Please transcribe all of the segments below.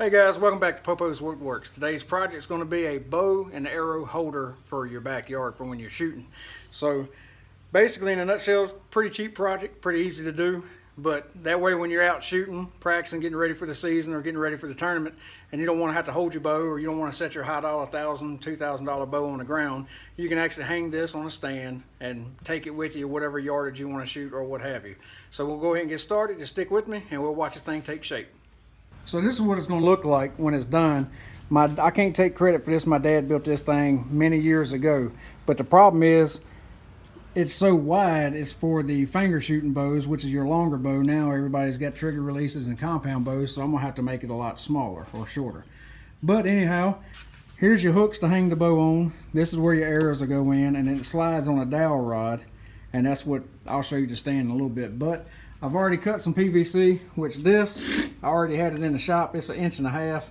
Hey guys, welcome back to Popo's Woodworks. Today's project is going to be a bow and arrow holder for your backyard for when you're shooting. So basically in a nutshell, it's a pretty cheap project, pretty easy to do. But that way when you're out shooting, practicing, getting ready for the season or getting ready for the tournament, and you don't want to have to hold your bow or you don't want to set your high dollar $1,000, $2,000 bow on the ground, you can actually hang this on a stand and take it with you whatever yardage you want to shoot or what have you. So we'll go ahead and get started. Just stick with me and we'll watch this thing take shape. So this is what it's going to look like when it's done. I can't take credit for this. My dad built this thing many years ago. But the problem is it's so wide. It's for the finger shooting bows, which is your longer bow. Now everybody's got trigger releases and compound bows, so I'm going to have to make it a lot smaller or shorter. But anyhow, here's your hooks to hang the bow on. This is where your arrows will go in, and then it slides on a dowel rod. And that's what I'll show you to stand in a little bit. But I've already cut some PVC, which this, I already had it in the shop. It's 1.5 inches.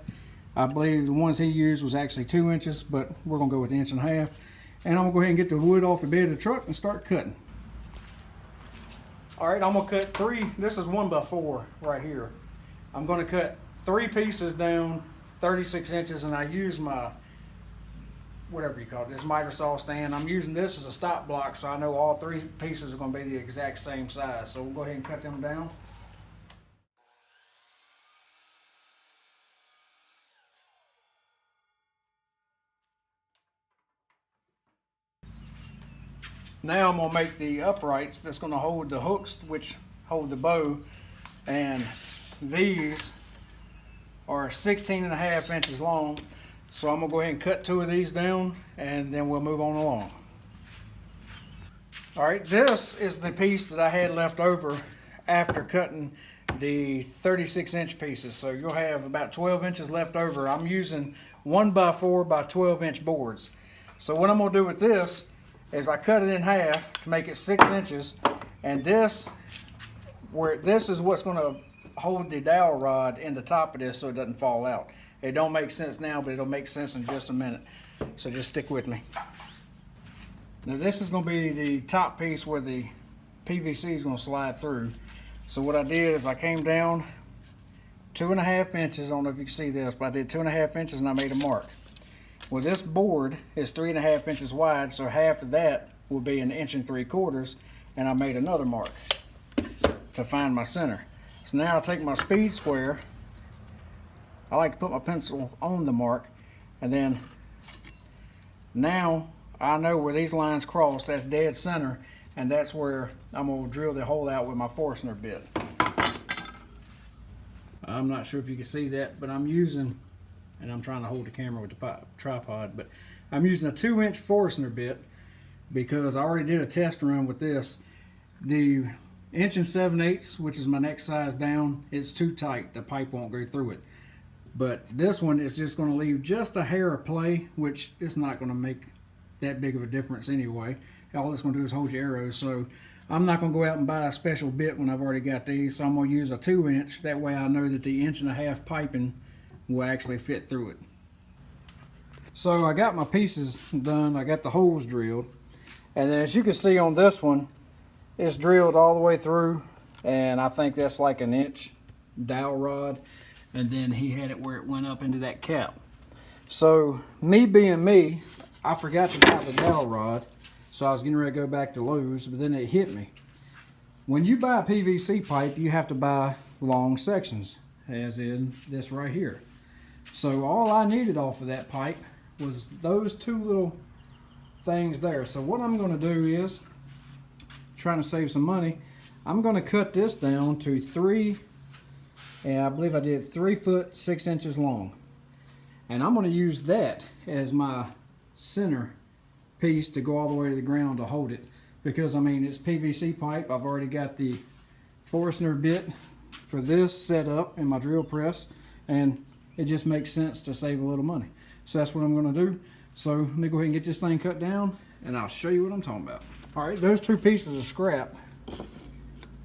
I believe the ones he used was actually 2 inches, but we're gonna go with 1.5 inches. And I'm gonna go ahead and get the wood off the bed of the truck and start cutting. All right, I'm gonna cut three. This is 1x4 right here. I'm gonna cut 3 pieces down 36 inches, and I use my, whatever you call it, this miter saw stand. I'm using this as a stop block, so I know all 3 pieces are going to be the exact same size. So we'll go ahead and cut them down. Now I'm going to make the uprights that's going to hold the hooks, which hold the bow, and these are 16.5 inches long. So I'm gonna go ahead and cut 2 of these down and then we'll move on along. All right, this is the piece that I had left over after cutting the 36-inch pieces. So you'll have about 12 inches left over. I'm using 1x4 by 12-inch boards. So what I'm gonna do with this is I cut it in half to make it 6 inches, and this is what's gonna hold the dowel rod in the top of this so it doesn't fall out. It don't make sense now, but it'll make sense in just a minute. So just stick with me. Now this is going to be the top piece where the PVC is going to slide through. So what I did is I came down 2.5 inches. I don't know if you can see this, but I did 2.5 inches and I made a mark. Well, this board is 3.5 inches wide, so half of that will be 1.75 inches, and I made another mark to find my center. So now I'll take my speed square. I like to put my pencil on the mark, and then now I know where these lines cross. That's dead center, and that's where I'm going to drill the hole out with my Forstner bit. I'm not sure if you can see that, but I'm using, and I'm trying to hold the camera with the tripod, but I'm using a 2-inch Forstner bit because I already did a test run with this. The 1 7/8 inches, which is my next size down, is too tight. The pipe won't go through it. But this one is just going to leave just a hair of play, which is not going to make that big of a difference anyway. All it's going to do is hold your arrows. So I'm not going to go out and buy a special bit when I've already got these. So I'm going to use a 2-inch. That way I know that the 1.5 inch piping will actually fit through it. So I got my pieces done. I got the holes drilled. And then as you can see on this one, it's drilled all the way through. And I think that's like 1 inch dowel rod. And then he had it where it went up into that cap. So me being me, I forgot to buy the dowel rod, so I was getting ready to go back to Lowe's, but then it hit me. When you buy a PVC pipe, you have to buy long sections, as in this right here. So all I needed off of that pipe was those 2 little things there. So what I'm going to do is, trying to save some money, I'm going to cut this down to 3, and I believe I did 3 foot 6 inches long. And I'm going to use that as my center piece to go all the way to the ground to hold it. Because I mean, it's PVC pipe. I've already got the Forstner bit for this set up in my drill press. And it just makes sense to save a little money. So that's what I'm going to do. So let me go ahead and get this thing cut down and I'll show you what I'm talking about. All right, those 2 pieces of scrap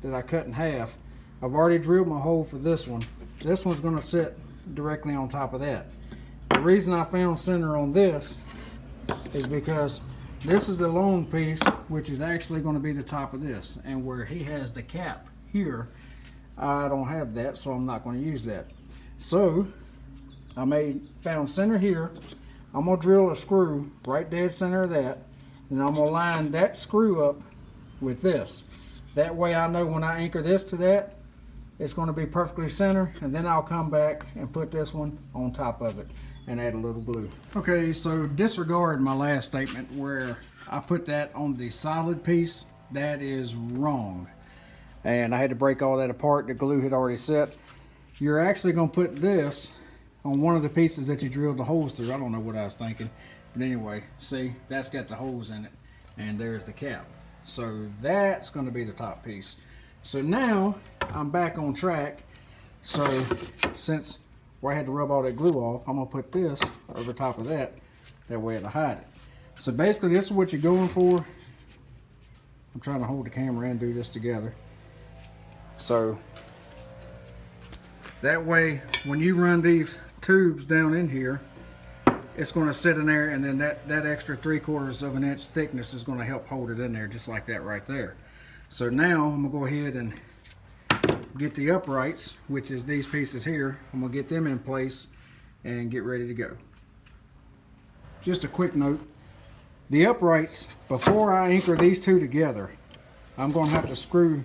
that I cut in half, I've already drilled my hole for this one. This one's going to sit directly on top of that. The reason I found center on this is because this is the long piece, which is actually going to be the top of this. And where he has the cap here, I don't have that, so I'm not going to use that. So found center here. I'm gonna drill a screw right dead center of that, and I'm gonna line that screw up with this. That way I know when I anchor this to that, it's gonna be perfectly center, and then I'll come back and put this one on top of it and add a little glue. Okay, so disregard my last statement where I put that on the solid piece. That is wrong. And I had to break all that apart. The glue had already set. You're actually gonna put this on one of the pieces that you drilled the holes through. I don't know what I was thinking. But anyway, see, that's got the holes in it. And there's the cap. So that's gonna be the top piece. So now I'm back on track. So since where I had to rub all that glue off, I'm gonna put this over top of that. That way it'll hide it. So basically this is what you're going for. I'm trying to hold the camera and do this together. So that way when you run these tubes down in here, it's going to sit in there, and then that extra 3/4 of an inch thickness is going to help hold it in there, just like that right there. So now I'm going to go ahead and get the uprights, which is these pieces here. I'm going to get them in place and get ready to go. Just a quick note, the uprights, before I anchor these two together, I'm going to have to screw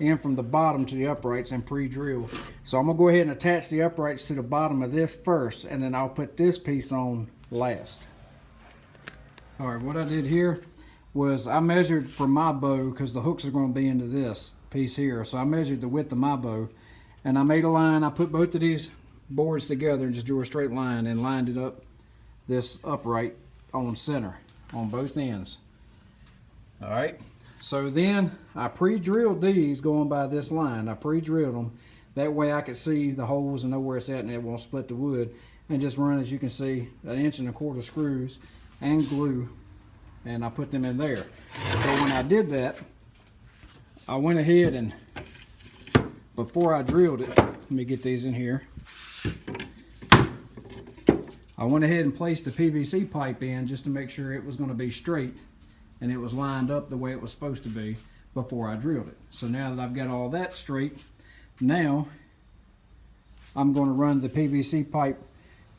in from the bottom to the uprights and pre-drill. So I'm gonna go ahead and attach the uprights to the bottom of this first, and then I'll put this piece on last. All right, what I did here was I measured for my bow, because the hooks are going to be into this piece here. So I measured the width of my bow, and I made a line. I put both of these boards together and just drew a straight line and lined it up, this upright on center on both ends. All right. So then I pre-drilled these going by this line. I pre-drilled them. That way I could see the holes and know where it's at, and it won't split the wood. And just run, as you can see, 1 1/4 inch screws and glue, and I put them in there. So when I did that, I went ahead and, before I drilled it, let me get these in here. I went ahead and placed the PVC pipe in just to make sure it was going to be straight and it was lined up the way it was supposed to be before I drilled it. So now that I've got all that straight, now I'm going to run the PVC pipe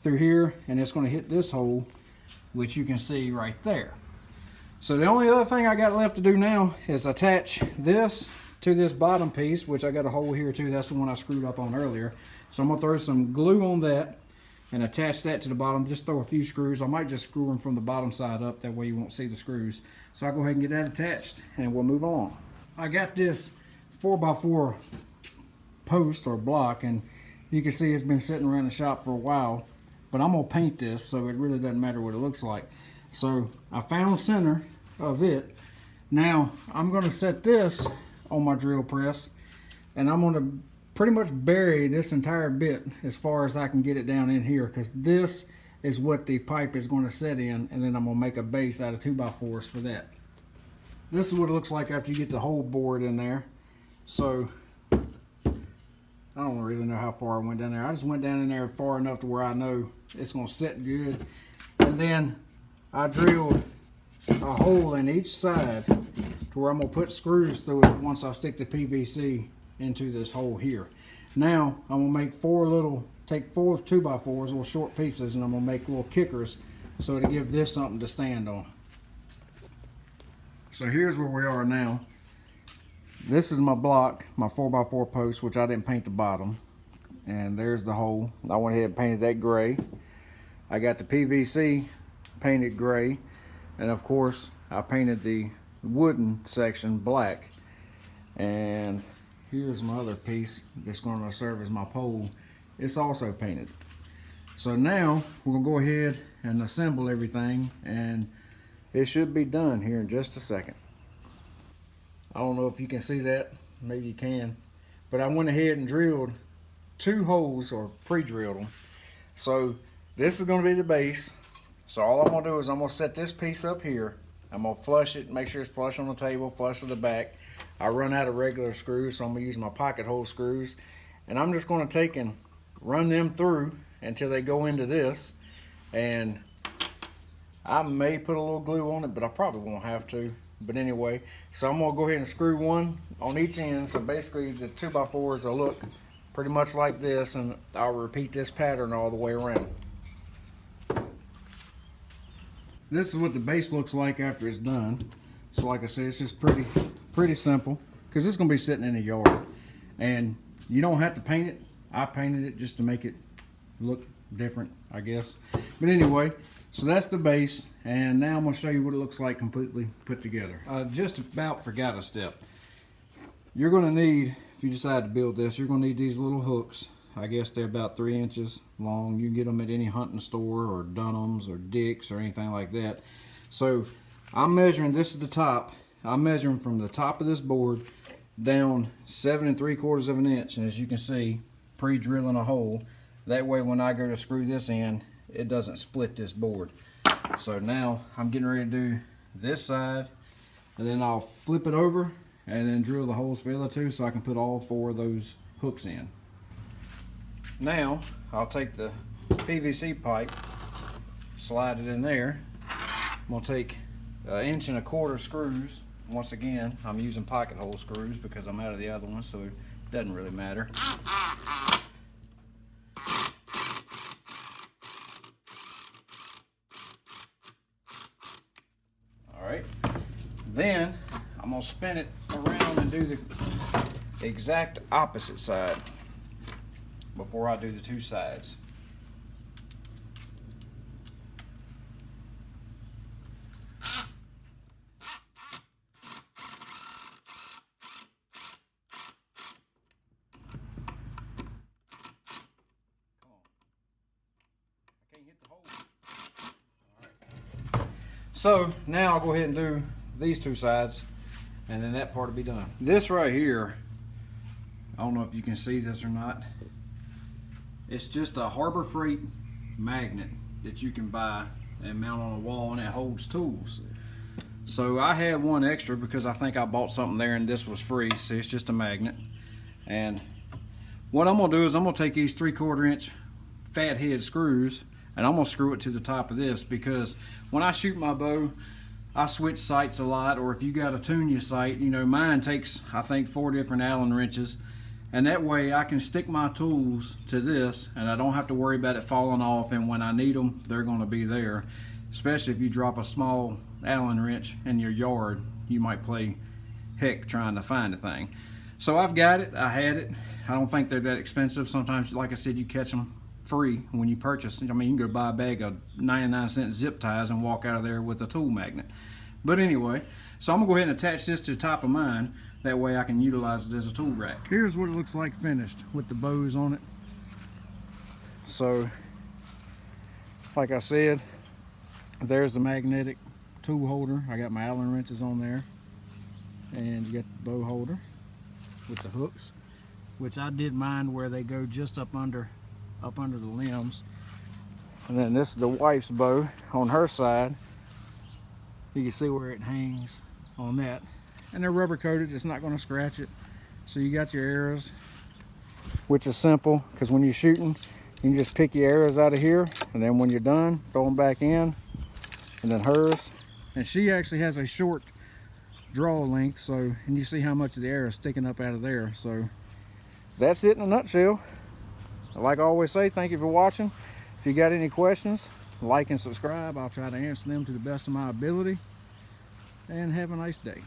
through here, and it's going to hit this hole, which you can see right there. So the only other thing I got left to do now is attach this to this bottom piece, which I got a hole here too. That's the one I screwed up on earlier. So I'm going to throw some glue on that and attach that to the bottom. Just throw a few screws. I might just screw them from the bottom side up, that way you won't see the screws. So I'll go ahead and get that attached and we'll move on. I got this 4x4 post or block, and you can see it's been sitting around the shop for a while, but I'm gonna paint this, so it really doesn't matter what it looks like. So I found center of it. Now I'm gonna set this on my drill press, and I'm gonna pretty much bury this entire bit as far as I can get it down in here, because this is what the pipe is going to set in, and then I'm going to make a base out of 2x4s for that. This is what it looks like after you get the whole board in there. So I don't really know how far I went down there. I just went down in there far enough to where I know it's going to set good, and then I drilled a hole in each side to where I'm going to put screws through it once I stick the PVC into this hole here. Now I'm gonna make take four 2x4s, little short pieces, and I'm gonna make little kickers so to give this something to stand on. So here's where we are now. This is my block, my 4x4 post, which I didn't paint the bottom, and there's the hole. I went ahead and painted that gray. I got the PVC painted gray, and of course I painted the wooden section black. And here's my other piece that's going to serve as my pole. It's also painted. So now we're going to go ahead and assemble everything, and it should be done here in just a second. I don't know if you can see that, maybe you can, but I went ahead and drilled 2 holes, or pre-drilled them. So this is going to be the base. So all I'm going to do is I'm going to set this piece up here. I'm going to flush it, make sure it's flush on the table, flush with the back. I run out of regular screws, so I'm going to use my pocket hole screws, and I'm just going to take and run them through until they go into this. And I may put a little glue on it, but I probably won't have to. But anyway, so I'm going to go ahead and screw one on each end. So basically the 2x4s will look pretty much like this, and I'll repeat this pattern all the way around. this is what the base looks like after it's done. So like I said, it's just pretty simple, because it's going to be sitting in the yard. And you don't have to paint it. I painted it just to make it look different, I guess. But anyway, so that's the base, and now I'm going to show you what it looks like completely put together. Just about forgot a step. You're going to need, if you decide to build this, you're going to need these little hooks. I guess they're about 3 inches long. You can get them at any hunting store or Dunham's or Dick's or anything like that. So I'm measuring, this is the top. I'm measuring from the top of this board down 7 3/4 of an inch, and as you can see, pre-drilling a hole. That way when I go to screw this in, it doesn't split this board. So now I'm getting ready to do this side, and then I'll flip it over and then drill the holes for the other two so I can put all 4 of those hooks in. Now I'll take the PVC pipe, slide it in there. I'm going to take 1 1/4 screws. Once again, I'm using pocket hole screws because I'm out of the other one, so it doesn't really matter. Alright, then I'm going to spin it around and do the exact opposite side before I do the 2 sides. So now I'll go ahead and do these 2 sides, and then that part will be done. This right here, I don't know if you can see this or not. It's just a Harbor Freight magnet that you can buy and mount on a wall, and it holds tools. So I had one extra because I think I bought something there and this was free. So it's just a magnet. And what I'm gonna do is I'm gonna take these 3/4 inch fat head screws, and I'm gonna screw it to the top of this, because when I shoot my bow, I switch sights a lot, or if you got a tune your sight, you know, mine takes, I think, 4 different Allen wrenches, and that way I can stick my tools to this and I don't have to worry about it falling off, and when I need them, they're gonna be there. Especially if you drop a small Allen wrench in your yard, you might play heck trying to find a thing. So I've got it, I had it. I don't think they're that expensive. Sometimes, like I said, you catch them free when you purchase. I mean, you can go buy a bag of 99-cent zip ties and walk out of there with a tool magnet. But anyway, so I'm gonna go ahead and attach this to the top of mine. That way I can utilize it as a tool rack. Here's what it looks like finished with the bows on it. So, like I said, there's the magnetic tool holder. I got my Allen wrenches on there, and you got the bow holder with the hooks, which I did mine where they go just up under the limbs. And then this is the wife's bow on her side. You can see where it hangs on that, and they're rubber coated. It's not going to scratch it. So you got your arrows, which is simple, because when you're shooting, you can just pick your arrows out of here, and then when you're done, throw them back in. And then hers, and she actually has a short draw length, so, and you see how much of the arrow is sticking up out of there. So that's it in a nutshell. Like I always say, thank you for watching. If you got any questions, like and subscribe. I'll try to answer them to the best of my ability. And have a nice day.